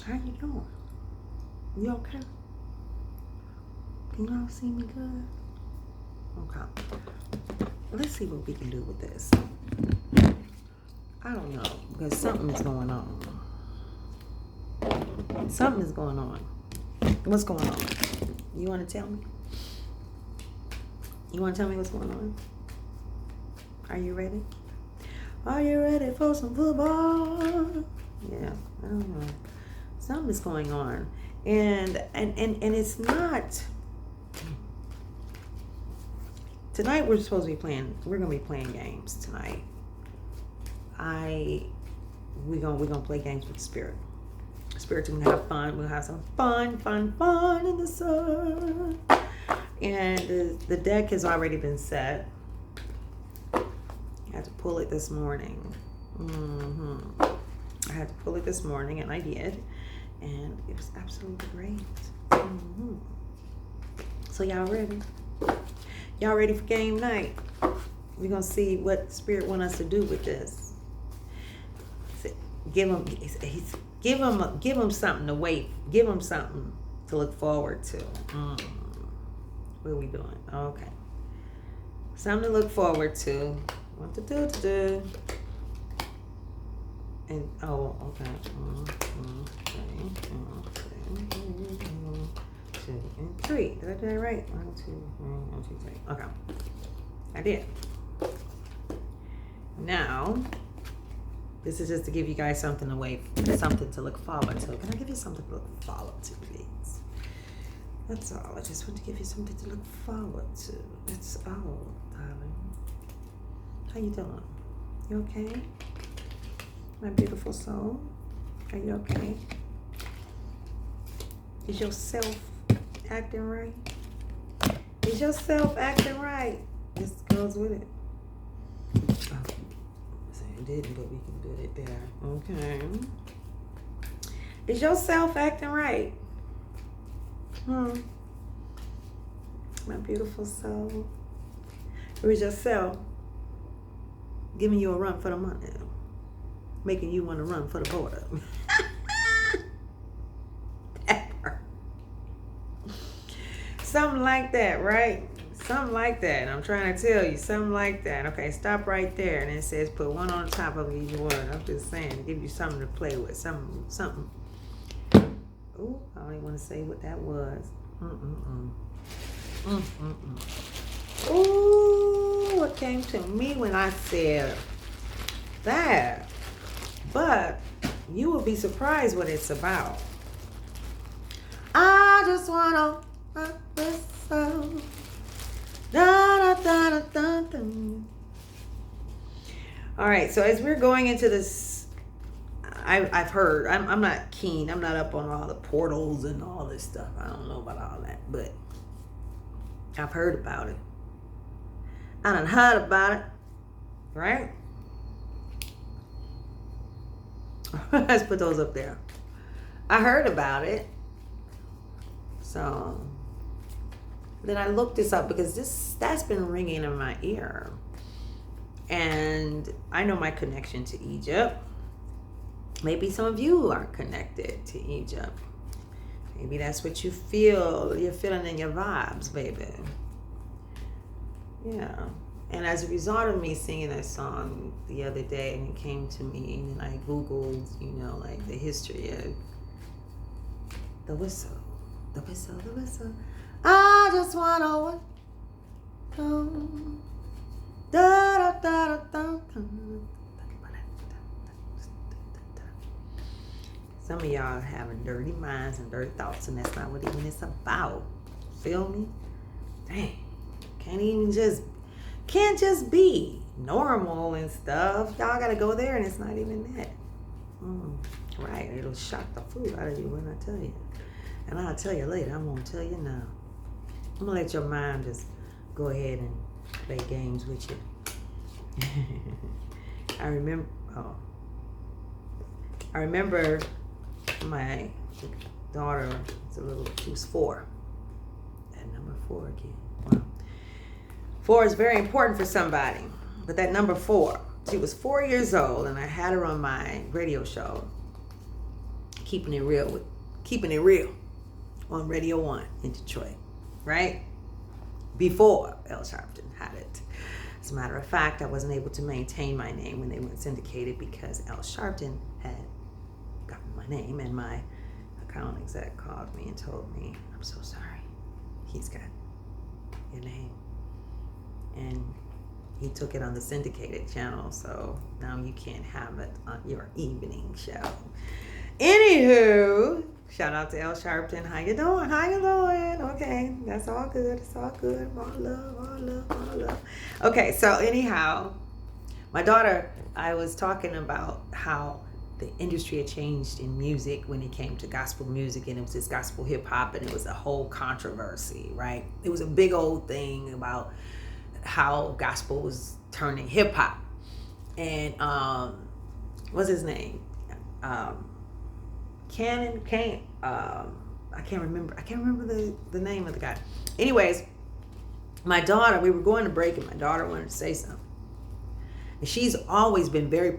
How you doing? You okay? Can y'all see me good? Okay. Let's see what we can do with this. I don't know, because something is going on. Something is going on. What's going on? You want to tell me? You want to tell me what's going on? Are you ready? Are you ready for some football? Yeah, I don't know. Something is going on. And it's not. Tonight we're gonna be playing games tonight. We're gonna play games with Spirit. Spirit's gonna have fun. We'll have some fun in the sun. And the deck has already been set. I had to pull it this morning. I had to pull it this morning, and I did. And it was absolutely great. So y'all ready? Y'all ready for game night? We're gonna see what Spirit want us to do with this. Give them something to wait. Give them something to look forward to. What are we doing? Okay. Something to look forward to. What to do. And okay. 2 and 3. Did I do that right? 1, 2, 3. Okay. I did. Now, this is just to give you guys something to look forward to. Can I give you something to look forward to, please? That's all. I just want to give you something to look forward to. That's all, darling. How you doing? You okay? My beautiful soul. Are you okay? Is yourself acting right? Is yourself acting right? This goes with it. It didn't, but we can do it there. Okay. Is yourself acting right? My beautiful soul. Or is yourself giving you a run for the money? Making you want to run for the border? Something like that, right? Something like that. I'm trying to tell you, something like that. Okay, stop right there. And it says put one on top of each one. I'm just saying to give you something to play with. Something. Ooh, I don't even want to say what that was. Ooh, what came to me when I said that. But you will be surprised what it's about. I just wanna whistle. Da, da, da, da, da, da. All right, so as we're going into this, I've heard, I'm not keen, I'm not up on all the portals and all this stuff. I don't know about all that, but I've heard about it. I done heard about it, right? Let's put those up there. I heard about it. So then I looked this up because that's been ringing in my ear. And I know my connection to Egypt. Maybe some of you are connected to Egypt. Maybe that's what you feel. You're feeling in your vibes, baby. Yeah. And as a result of me singing that song the other day, and it came to me, and I Googled, like the history of the whistle. The whistle, the whistle. I just wanna whistle. Da, da, da, da, da. Some of y'all having dirty minds and dirty thoughts, and that's not what even it's about. Feel me? Dang. Can't just be normal and stuff. Y'all gotta go there, and it's not even that. Right, it'll shock the food out of you when I tell you. And I'll tell you later. I won't tell you now. I'm gonna let your mind just go ahead and play games with you. I remember my daughter, she was 4. That number 4 again. Wow. 4 is very important for somebody. But that number 4, she was 4 years old, and I had her on my radio show. keeping it real on Radio 1 in Detroit, right? Before L. Sharpton had it. As a matter of fact, I wasn't able to maintain my name when they went syndicated because L. Sharpton had gotten my name, and my account exec called me and told me, I'm so sorry, he's got your name. And he took it on the syndicated channel, so now you can't have it on your evening show. Anywho, shout out to L. Sharpton. How you doing? Okay, that's all good. It's all good. More love. Okay, so anyhow, my daughter, I was talking about how the industry had changed in music when it came to gospel music, and it was this gospel hip hop, and it was a whole controversy, right? It was a big old thing about how gospel was turning hip hop. And what's his name? I can't remember the name of the guy. Anyways, my daughter, we were going to break and my daughter wanted to say something. And she's always been very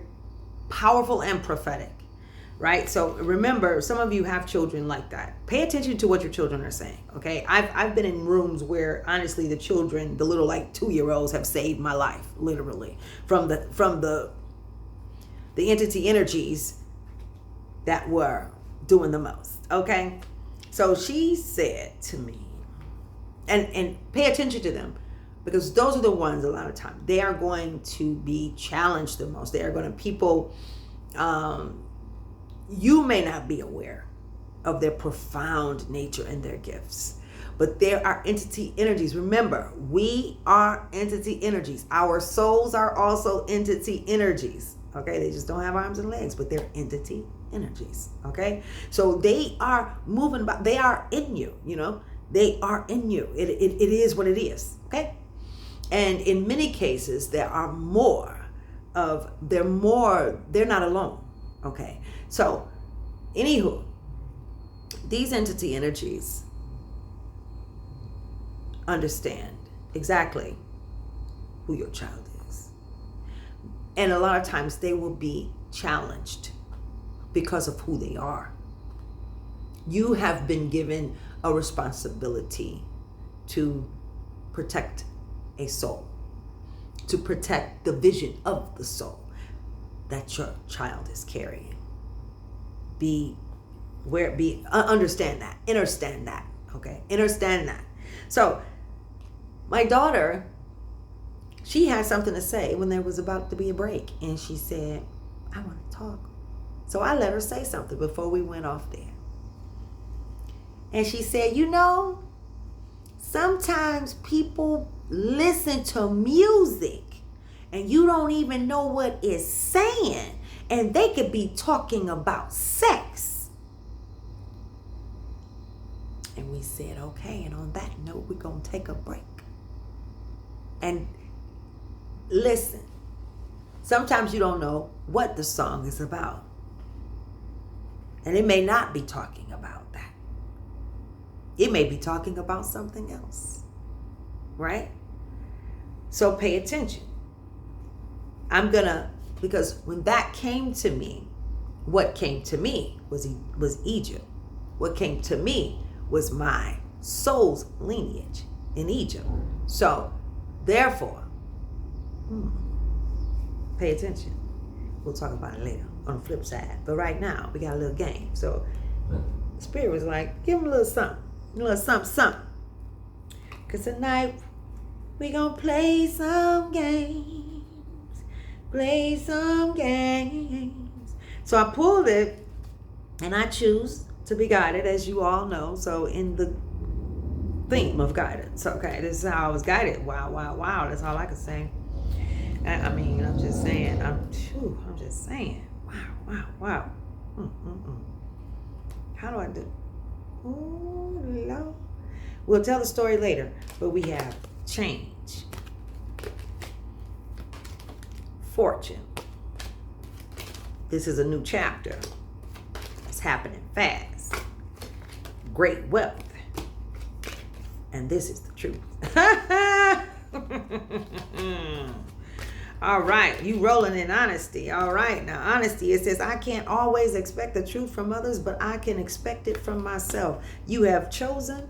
powerful and prophetic, right? So remember, some of you have children like that. Pay attention to what your children are saying, okay? I've been in rooms where honestly the children, the little like 2-year-olds have saved my life, literally, from the entity energies that were doing the most, okay? So she said to me, and pay attention to them, because those are the ones a lot of times, they are going to be challenged the most. They are going to, people, you may not be aware of their profound nature and their gifts, but there are entity energies. Remember, we are entity energies. Our souls are also entity energies, okay? They just don't have arms and legs, but they're entity energies, okay? So they are moving about, they are in you, you know? They are in you. It is what it is, okay? And in many cases, they're not alone, okay? So, anywho, these entity energies understand exactly who your child is. And a lot of times they will be challenged because of who they are. You have been given a responsibility to protect a soul, to protect the vision of the soul that your child is carrying. Understand that, okay? Understand that. So, my daughter, she had something to say when there was about to be a break, and she said, I want to talk. So I let her say something before we went off there. And she said, you know, sometimes people listen to music and you don't even know what it's saying, and they could be talking about sex. And we said, okay, and on that note, we're going to take a break. And listen, sometimes you don't know what the song is about. And it may not be talking about that. It may be talking about something else, right? So pay attention. Because when that came to me, what came to me was Egypt. What came to me was my soul's lineage in Egypt. So, therefore, pay attention. We'll talk about it later on the flip side. But right now, we got a little game. So, Spirit was like, give him a little something. Because tonight, we gonna play some games. So I pulled it, and I choose to be guided, as you all know. So in the theme of guidance, okay, this is how I was guided. Wow, that's all I could say. I'm just saying. Wow. How do I do? Oh, Lord. We'll tell the story later, but we have change, fortune. This is a new chapter. It's happening fast. Great wealth. And this is the truth. All right, you rolling in honesty. All right, now honesty, it says, I can't always expect the truth from others, but I can expect it from myself. You have chosen.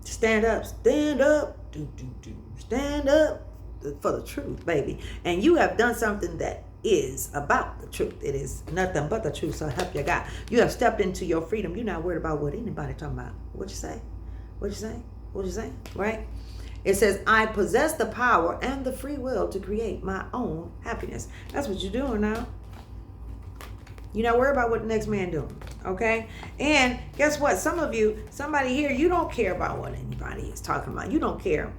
Stand up, stand up, stand up for the truth, baby. And you have done something that is about the truth. It is nothing but the truth, so help you God. You have stepped into your freedom. You're not worried about what anybody talking about. What you say? What you say? What you say? Right? It says, I possess the power and the free will to create my own happiness. That's what you're doing now. You're not worried about what the next man doing, okay? And guess what? Some of you, somebody here, you don't care about what anybody is talking about. You don't care.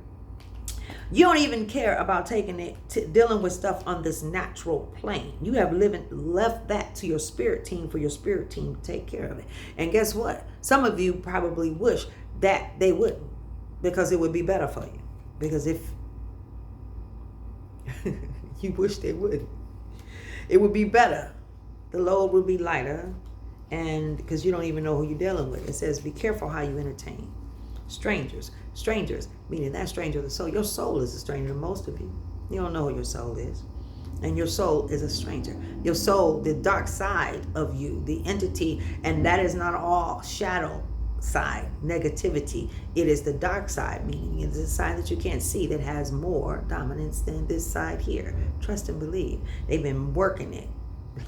You don't even care about taking it to dealing with stuff on this natural plane. You have left that to your spirit team for your spirit team to take care of it. And guess what? Some of you probably wish that they wouldn't, because it would be better for you. Because if you wish they would, it would be better. The load will be lighter, and because you don't even know who you're dealing with. It says, be careful how you entertain strangers. Strangers, meaning that stranger of the soul. Your soul is a stranger to most of you. You don't know who your soul is. And your soul is a stranger. Your soul, the dark side of you, the entity, and that is not all shadow side, negativity. It is the dark side, meaning it's the side that you can't see that has more dominance than this side here. Trust and believe. They've been working it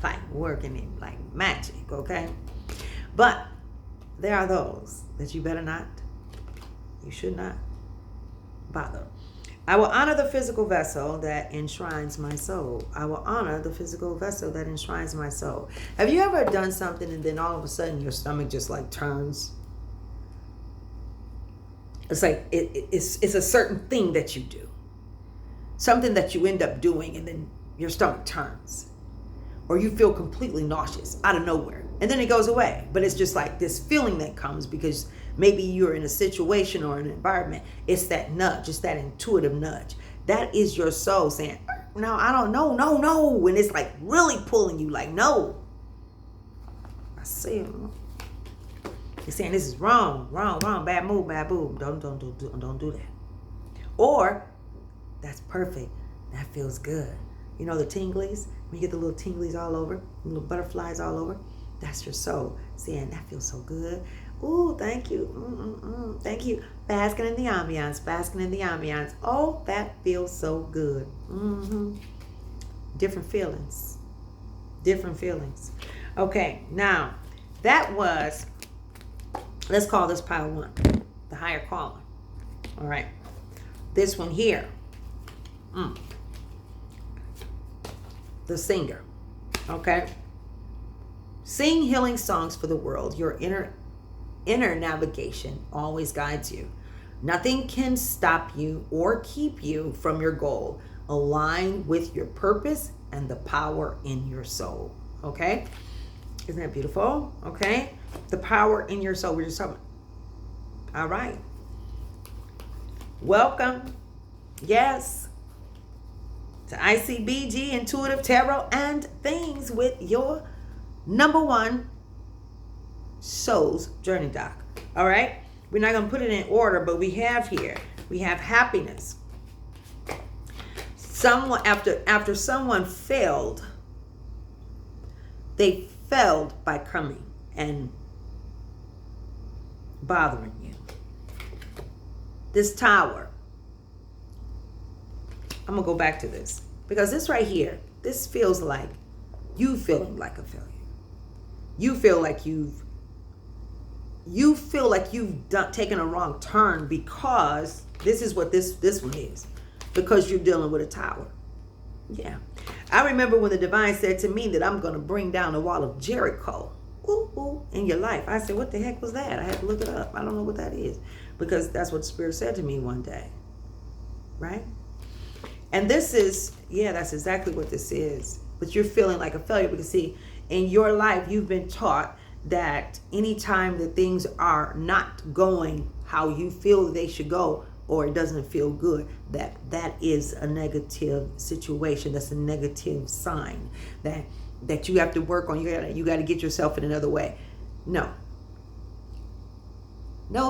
like magic, okay? But there are those that you should not bother. I will honor the physical vessel that enshrines my soul. I will honor the physical vessel that enshrines my soul. Have you ever done something and then all of a sudden your stomach just like turns? It's like it's a certain thing that you do. Something that you end up doing and then your stomach turns. Or you feel completely nauseous out of nowhere. And then it goes away. But it's just like this feeling that comes because maybe you're in a situation or an environment. It's that nudge. It's that intuitive nudge. That is your soul saying, no, I don't know, no. And it's like really pulling you like, no. I see it. It's saying this is wrong, bad move, don't do that. Or, that's perfect. That feels good. You know the tinglies? When you get the little tinglies all over, little butterflies all over, that's your soul saying, that feels so good. Ooh, thank you. Thank you. Basking in the ambiance. Oh, that feels so good. Different feelings. Okay, now, that was, let's call this pile one, the higher calling. All right. This one here. The singer, okay? Sing healing songs for the world. Your inner navigation always guides you. Nothing can stop you or keep you from your goal. Align with your purpose and the power in your soul, okay? Isn't that beautiful? Okay? The power in your soul. We're just talking. All right. Welcome. Yes. To ICBG, Intuitive Tarot and Things with your number one soul's journey doc. All right? We're not going to put it in order, but we have happiness. Someone, after someone failed, they failed by coming and bothering you. This tower. I'm going to go back to this because this right here, this feels like you feeling like a failure. You feel like you've taken a wrong turn because this is what this one is, because you're dealing with a tower. Yeah. I remember when the divine said to me that I'm going to bring down the wall of Jericho in your life. I said, what the heck was that? I had to look it up. I don't know what that is, because that's what the Spirit said to me one day. Right? And this is, that's exactly what this is. But you're feeling like a failure because, see, in your life, you've been taught that anytime that things are not going how you feel they should go, or it doesn't feel good, that is a negative situation. That's a negative sign that you have to work on. You got to get yourself in another way. No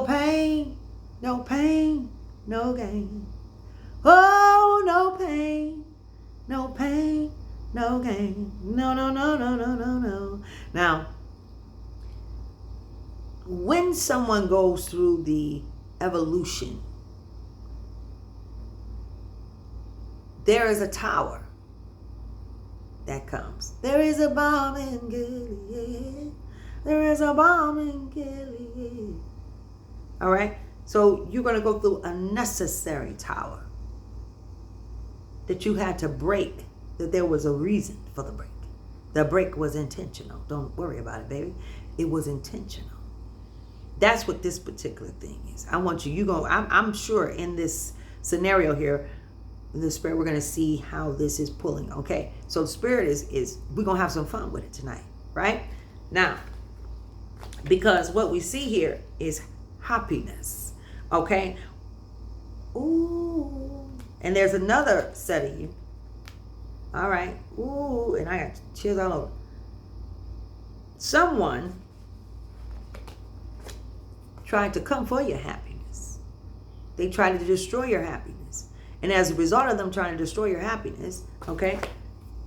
pain, no gain. Oh, no pain, no pain, no gain. No, no, no, no, no, no, no. Now, when someone goes through the evolution, there is a tower that comes. There is a bomb in Gilead. There is a bomb in Gilead. All right? So you're going to go through a necessary tower that you had to break, that there was a reason for the break. The break was intentional. Don't worry about it, baby. It was intentional. That's what this particular thing is. I want you, I'm sure in this scenario here, in the spirit, we're going to see how this is pulling. Okay. So the spirit is we're going to have some fun with it tonight. Right? Now, because what we see here is happiness. Okay. Ooh. And there's another set of you. All right. Ooh. And I got chills all over. Someone tried to come for your happiness. They tried to destroy your happiness. And as a result of them trying to destroy your happiness, okay,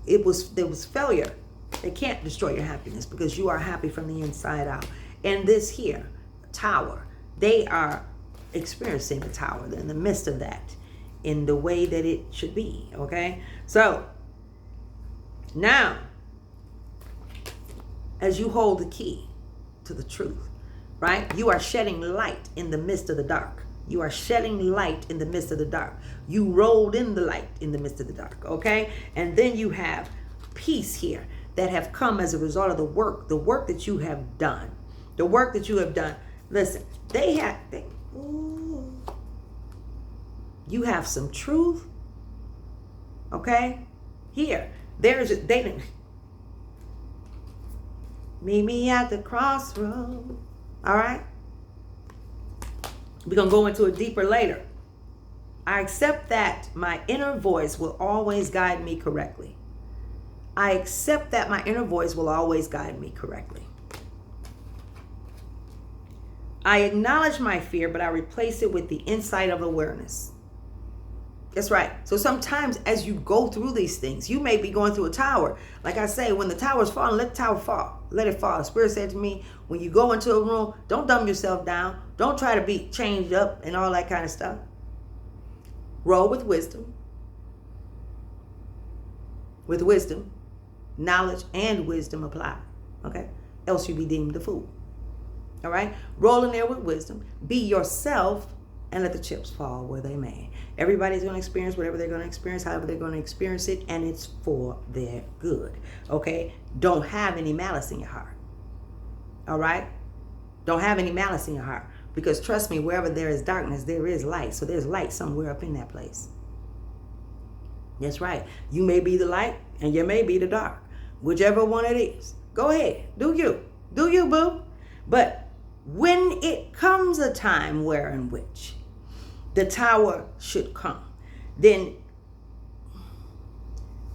there was failure. They can't destroy your happiness because you are happy from the inside out. And this here, tower, they are experiencing the tower. They're in the midst of that in the way that it should be, okay? So, now, as you hold the key to the truth, right? You are shedding light in the midst of the dark. You are shedding light in the midst of the dark. You rolled in the light in the midst of the dark, okay? And then you have peace here that have come as a result of the work that you have done. The work that you have done. Listen, you have some truth, okay? Here, they meet me at the crossroad. All right? We're going to go into it deeper later. I accept that my inner voice will always guide me correctly. I accept that my inner voice will always guide me correctly. I acknowledge my fear, but I replace it with the insight of awareness. That's right. So sometimes as you go through these things, you may be going through a tower. Like I say, when the tower's falling, let the tower fall. Let it fall. The Spirit said to me, when you go into a room, don't dumb yourself down. Don't try to be changed up and all that kind of stuff. Roll with wisdom. With wisdom, knowledge and wisdom apply. Okay? Else you be deemed a fool. All right? Roll in there with wisdom. Be yourself and let the chips fall where they may. Everybody's going to experience whatever they're going to experience, however they're going to experience it, and it's for their good. Okay? Don't have any malice in your heart. All right? Don't have any malice in your heart. Because trust me, wherever there is darkness, there is light. So there's light somewhere up in that place. That's right. You may be the light and you may be the dark. Whichever one it is. Go ahead. Do you. Do you, boo. But when it comes a time where in which the tower should come, then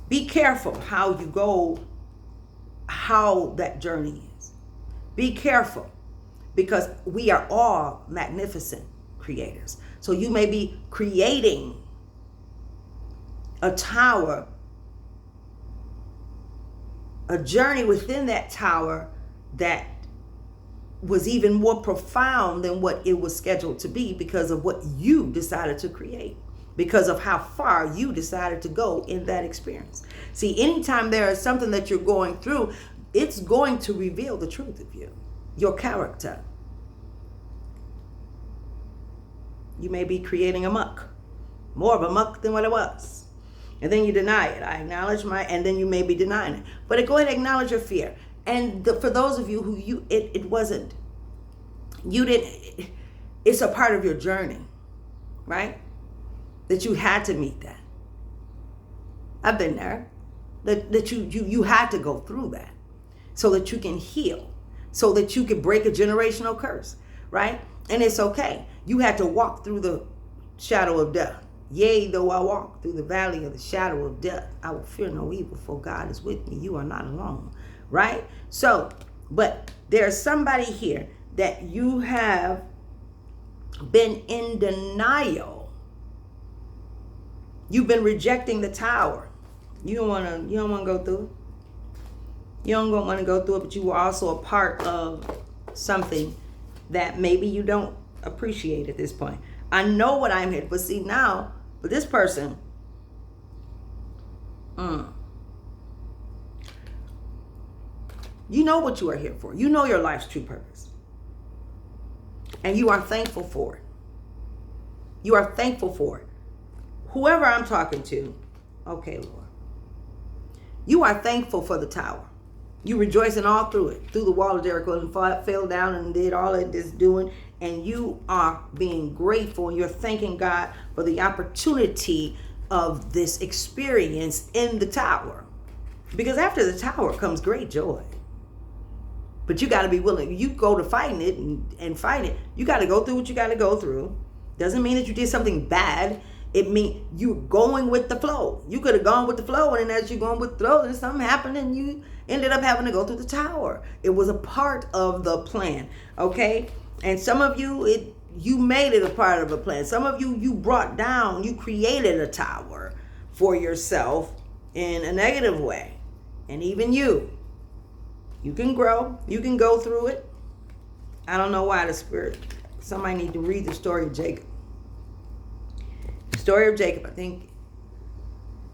be careful how you go, how that journey is. Be careful, because we are all magnificent creators. So you may be creating a tower, a journey within that tower that was even more profound than what it was scheduled to be because of what you decided to create, because of how far you decided to go in that experience. See, anytime there is something that you're going through, it's going to reveal the truth of you, your character. You may be creating a muck, more of a muck than what it was. And then you deny it. I acknowledge and then you may be denying it. But go ahead and acknowledge your fear. And for those of you who it's a part of your journey, right? That you had to meet that. I've been there. That you had to go through that so that you can heal, so that you can break a generational curse, right? And it's okay. You had to walk through the shadow of death. Yea, though I walk through the valley of the shadow of death, I will fear no evil, for God is with me. You are not alone, right? So, but there's somebody here that you have been in denial You've been rejecting the tower. You don't want to go through it. You don't want to go through it, but you were also a part of something that maybe you don't appreciate at this point. I know what I'm here, but see now, with this person, you know what you are here for. You know your life's true purpose. And you are thankful for it. You are thankful for it. Whoever I'm talking to, okay, Lord. You are thankful for the tower. You rejoicing all through it, through the wall of Jericho, and fell down and did all of this doing. And you are being grateful, and you're thanking God for the opportunity of this experience in the tower. Because after the tower comes great joy. But you got to be willing. You go to fighting it and fight it. You got to go through what you got to go through. Doesn't mean that you did something bad. It means you're going with the flow. You could have gone with the flow, and then as you're going with the flow, then something happened, and you ended up having to go through the tower. It was a part of the plan, okay? And some of you, you made it a part of a plan. Some of you, you brought down, you created a tower for yourself in a negative way. And even you can grow. You can go through it. I don't know why the Spirit, somebody need to read the story of Jacob. The story of Jacob, I think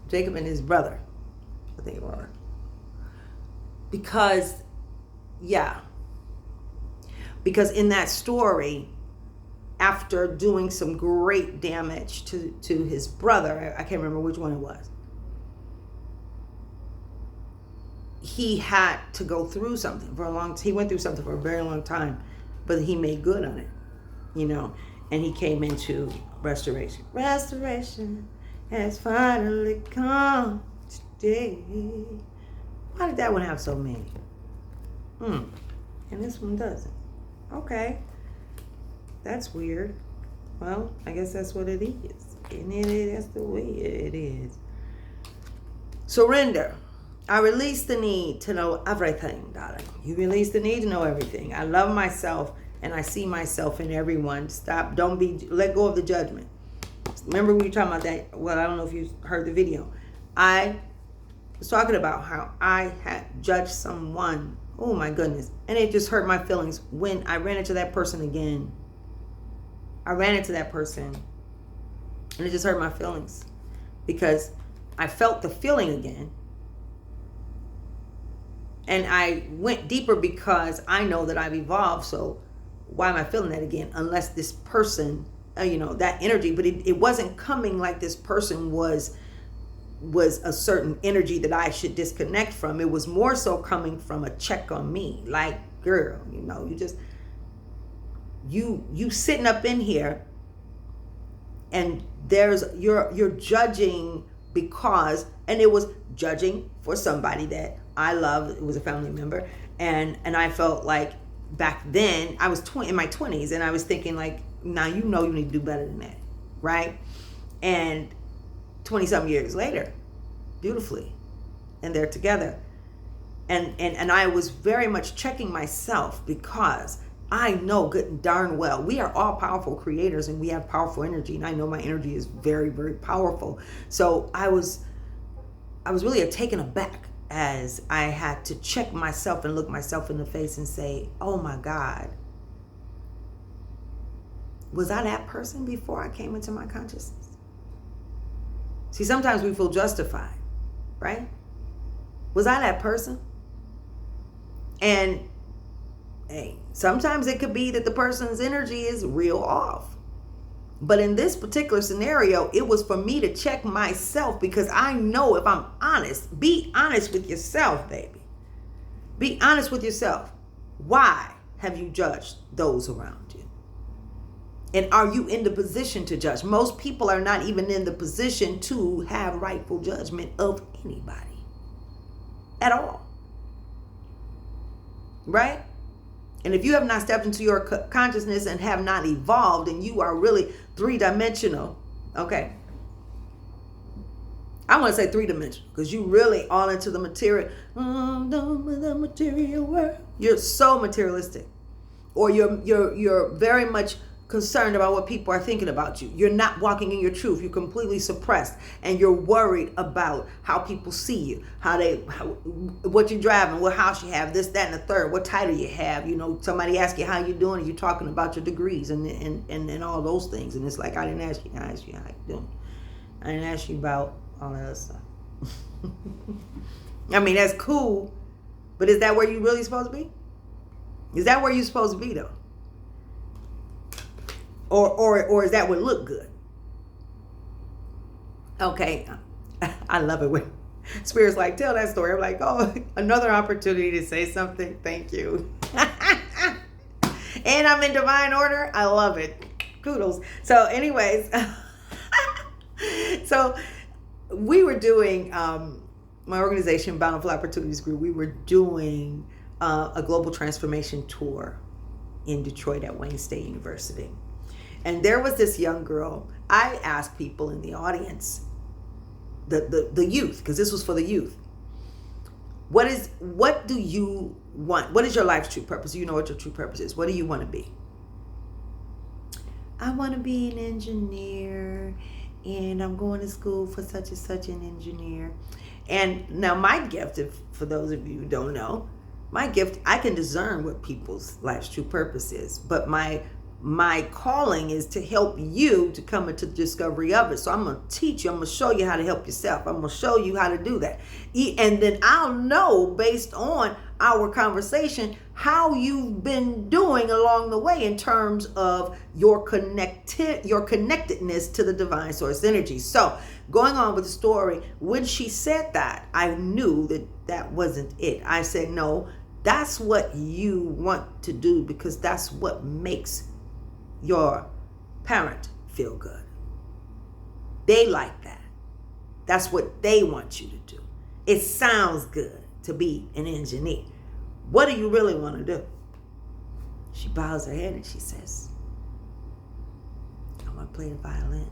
Jacob and his brother, I think it was. Because in that story, after doing some great damage to his brother, I can't remember which one it was, he had to go through something for a long time. He went through something for a very long time, but he made good on it, and he came into restoration. Restoration has finally come today. Why did that one have so many? And this one doesn't. Okay. That's weird. Well, I guess that's what it is. And that's the way it is. Surrender. I release the need to know everything, darling. You release the need to know everything. I love myself, and I see myself in everyone. Let go of the judgment. Remember we were talking about that? Well, I don't know if you heard the video. I was talking about how I had judged someone. Oh my goodness. And it just hurt my feelings when I ran into that person again. And it just hurt my feelings because I felt the feeling again. And I went deeper because I know that I've evolved. So why am I feeling that again? Unless this person, that energy, but it wasn't coming like this person was a certain energy that I should disconnect from. It was more so coming from a check on me. Like, girl, you sitting up in here and you're judging because, and it was judging for somebody that I love. It was a family member. And I felt like back then I was in my 20s and I was thinking like, now you need to do better than that. Right. And 20-some years later, beautifully, and they're together. And I was very much checking myself because I know good and darn well we are all powerful creators and we have powerful energy, and I know my energy is very, very powerful. So I was really taken aback as I had to check myself and look myself in the face and say, oh my God, was I that person before I came into my consciousness? See, sometimes we feel justified, right? Was I that person? And hey, sometimes it could be that the person's energy is real off. But in this particular scenario, it was for me to check myself because I know if I'm honest, be honest with yourself, baby. Be honest with yourself. Why have you judged those around you? And are you in the position to judge? Most people are not even in the position to have rightful judgment of anybody at all. Right? And if you have not stepped into your consciousness and have not evolved and you are really three-dimensional, okay? I want to say three-dimensional because you really all into the material. The material world. You're so materialistic. Or you're very much concerned about what people are thinking about you. You're not walking in your truth. You're completely suppressed, and you're worried about how people see you, what you're driving, what house you have, this, that, and the third, what title you have. You know, somebody asks you how you're doing, and you're talking about your degrees and all those things. And it's like, I didn't ask you. I asked you how you're doing. I didn't ask you about all that other stuff. I mean, that's cool, but is that where you're really supposed to be? Is that where you're supposed to be, though? Or is that what look good? Okay, I love it when Spirit's like, tell that story. I'm like, oh, another opportunity to say something. Thank you. And I'm in divine order. I love it. Kudos. So anyways, so we were doing, my organization, Bountiful Opportunities Group, we were doing a global transformation tour in Detroit at Wayne State University. And there was this young girl. I asked people in the audience, the youth, because this was for the youth, what do you want? What is your life's true purpose? You know what your true purpose is. What do you want to be? I want to be an engineer, and I'm going to school for such and such an engineer. And now my gift, for those of you who don't know, my gift, I can discern what people's life's true purpose is. But my calling is to help you to come into the discovery of it. So I'm going to teach you. I'm going to show you how to help yourself. I'm going to show you how to do that. And then I'll know, based on our conversation, how you've been doing along the way in terms of your connectedness to the divine source energy. So going on with the story, when she said that, I knew that wasn't it. I said, no, that's what you want to do, because that's what makes your parent feel good. They like that. That's what they want you to do. It sounds good to be an engineer. What do you really want to do? She bows her head and she says, I want to play the violin.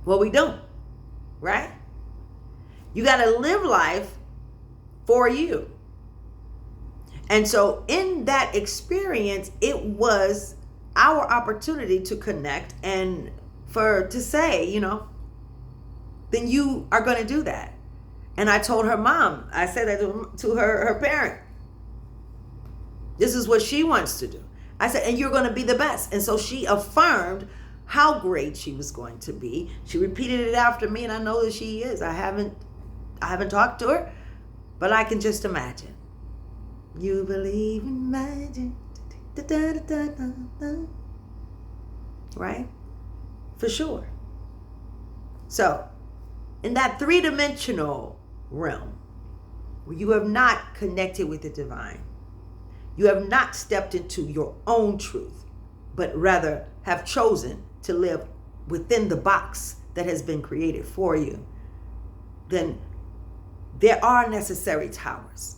Well, we don't, right? You got to live life for you. And so in that experience, it was our opportunity to connect and to say, then you are going to do that. And I told her mom, I said that to her parent. This is what she wants to do. I said, and you're going to be the best. And so she affirmed how great she was going to be. She repeated it after me, and I know that she is. I haven't talked to her, but I can just imagine. You believe in magic. Da, da, da, da, da, da. Right? For sure. So, in that three-dimensional realm, where you have not connected with the divine, you have not stepped into your own truth, but rather have chosen to live within the box that has been created for you, then there are necessary towers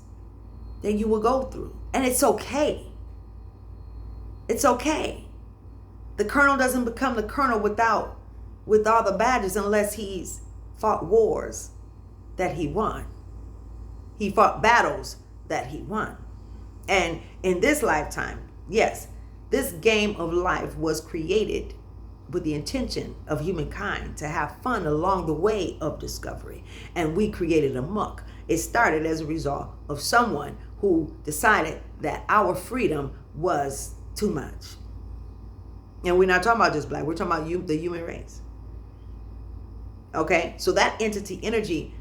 that you will go through. And it's okay. It's okay. The colonel doesn't become the colonel with all the badges unless he's fought wars that he won. He fought battles that he won. And in this lifetime, yes, this game of life was created with the intention of humankind to have fun along the way of discovery. And we created a muck. It started as a result of someone who decided that our freedom was too much. And we're not talking about just black. We're talking about the human race. Okay? So that entity energy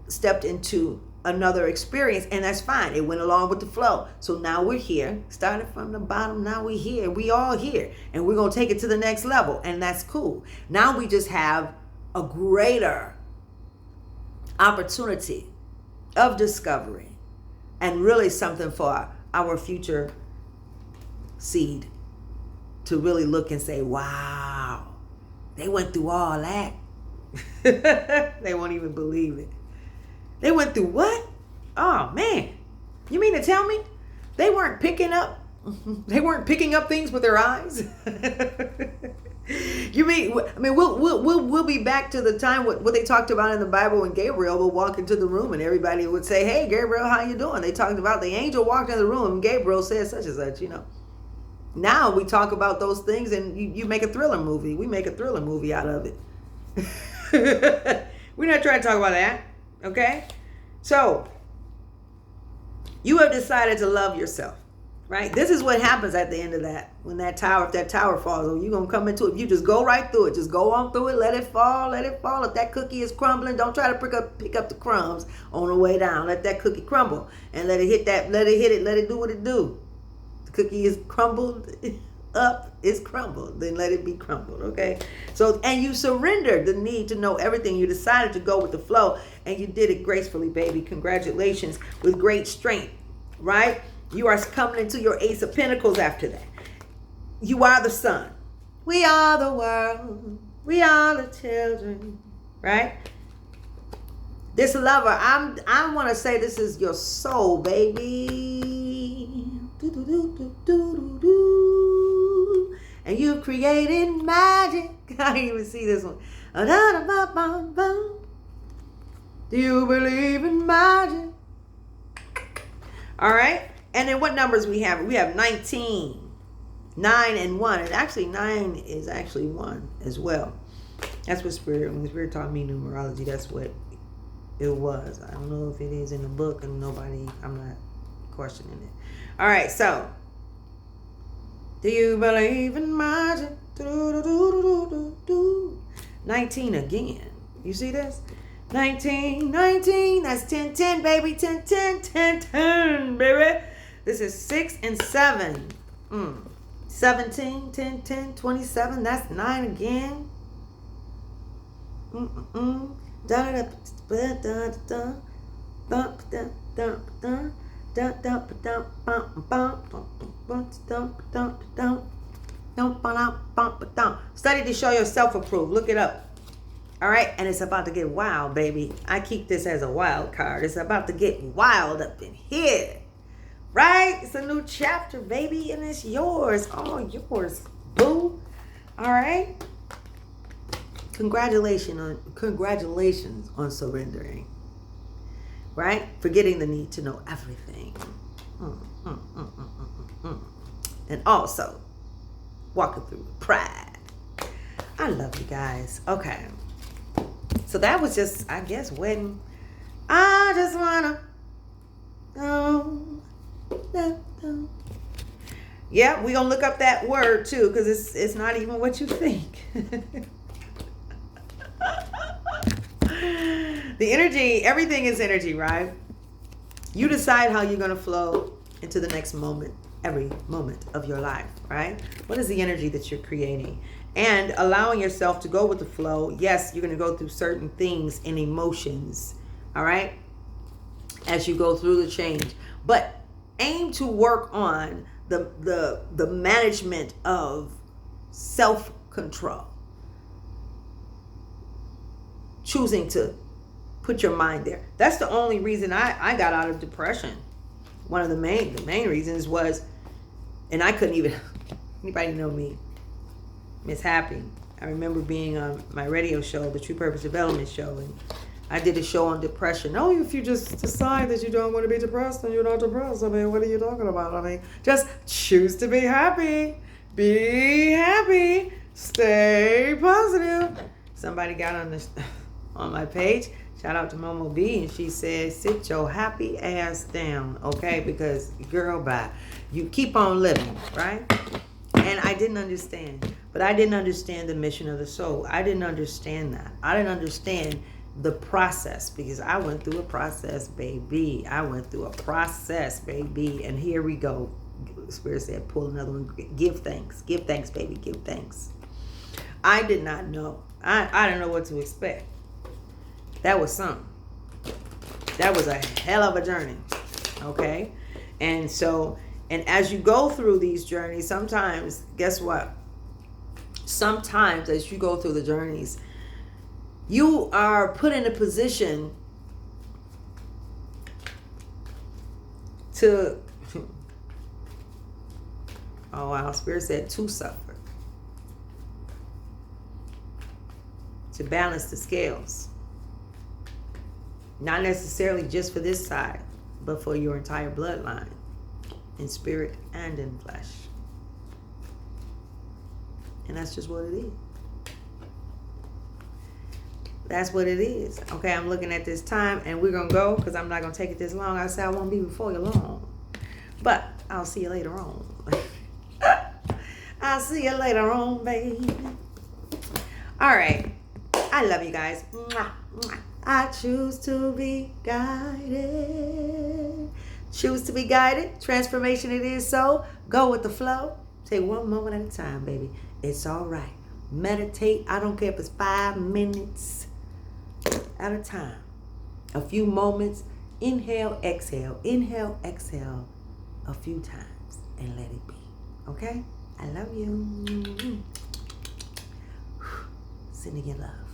stepped into another experience, and that's fine. It went along with the flow. So now we're here. Started from the bottom. Now we're here. We all here. And we're going to take it to the next level. And that's cool. Now we just have a greater opportunity of discovery. And really something for our future seed to really look and say, wow, they went through all that. They won't even believe it. They went through what? Oh, man. You mean to tell me they weren't picking up things with their eyes? You mean, I mean, we'll be back to the time what they talked about in the Bible when Gabriel would walk into the room and everybody would say, "Hey, Gabriel, how you doing?" They talked about the angel walked in the room and Gabriel said such and such, you know. Now we talk about those things and you make a thriller movie. We make a thriller movie out of it. We're not trying to talk about that, okay? So, you have decided to love yourself, right? This is what happens at the end of that. When if that tower falls, you're going to come into it. You just go right through it. Just go on through it. Let it fall. Let it fall. If that cookie is crumbling, don't try to pick up the crumbs on the way down. Let that cookie crumble and let it hit it. Let it do what it do. The cookie is crumbled up, it's crumbled. Then let it be crumbled, okay? So, and you surrendered the need to know everything. You decided to go with the flow and you did it gracefully, baby. Congratulations, with great strength, right? You are coming into your Ace of Pentacles after that. You are the sun. We are the world. We are the children, right? This lover, I want to say this is your soul, baby. And you've created magic. I didn't even see this one. Do you believe in magic? All right. And then what numbers we have? We have 19, 9, and 1. And actually 9 is actually 1 as well. That's what when Spirit taught me numerology, that's what it was. I don't know if it is in the book and I'm not questioning it. All right, so do you believe in magic? 19 again. You see this? 19, that's 10, 10, baby. 10, 10, 10, 10, baby. This is 6 and 7. 17, 10, 10, 27. That's 9 again. Study to show yourself approved. Look it up. All right, and it's about to get wild, baby. I keep this as a wild card. It's about to get wild up in here, right? It's a new chapter, baby, and it's yours, all yours, boo. All right. Congratulations on surrendering, right? Forgetting the need to know everything. And also walking through with pride. I love you guys. Okay. So that was just, I guess, when I just wanna know. Yeah, we're gonna look up that word too, because it's not even what you think. The energy, everything is energy, right? You decide how you're going to flow into the next moment, every moment of your life, right? What is the energy that you're creating? And allowing yourself to go with the flow. Yes, you're going to go through certain things and emotions, all right, as you go through the change. But aim to work on the management of self-control. Choosing to put your mind there. That's the only reason I got out of depression. One of the main reasons was, and I couldn't even, anybody know me, Miss Happy. I remember being on my radio show, the True Purpose Development Show, and I did a show on depression. Oh, if you just decide that you don't want to be depressed, then you're not depressed. I mean, what are you talking about? I mean, just choose to be happy. Be happy. Stay positive. Somebody got on this on my page. Shout out to Momo B, and she said, "Sit your happy ass down, okay? Because girl, bye. You keep on living, right?" And I didn't understand, but I didn't understand the mission of the soul. I didn't understand that. I didn't understand the process, because I went through a process, baby. I went through a process, baby. And here we go. Spirit said, pull another one. Give thanks. Give thanks, baby. Give thanks. I did not know. I didn't know what to expect. That was something. That was a hell of a journey. Okay? And so, and as you go through these journeys, sometimes, guess what? Sometimes as you go through the journeys, you are put in a position to, oh wow, Spirit said to suffer. to balance the scales. Not necessarily just for this side, but for your entire bloodline, in spirit and in flesh. And that's just what it is. That's what it is. Okay, I'm looking at this time, and we're going to go because I'm not going to take it this long. I said I won't be before you long. But I'll see you later on. I'll see you later on, baby. All right. I love you guys. Mwah, mwah. I choose to be guided. Choose to be guided. Transformation it is so. Go with the flow. Take one moment at a time, baby. It's all right. Meditate. I don't care if it's 5 minutes at a time. A few moments. Inhale, exhale. Inhale, exhale. A few times. And let it be. Okay? I love you. Sending you love.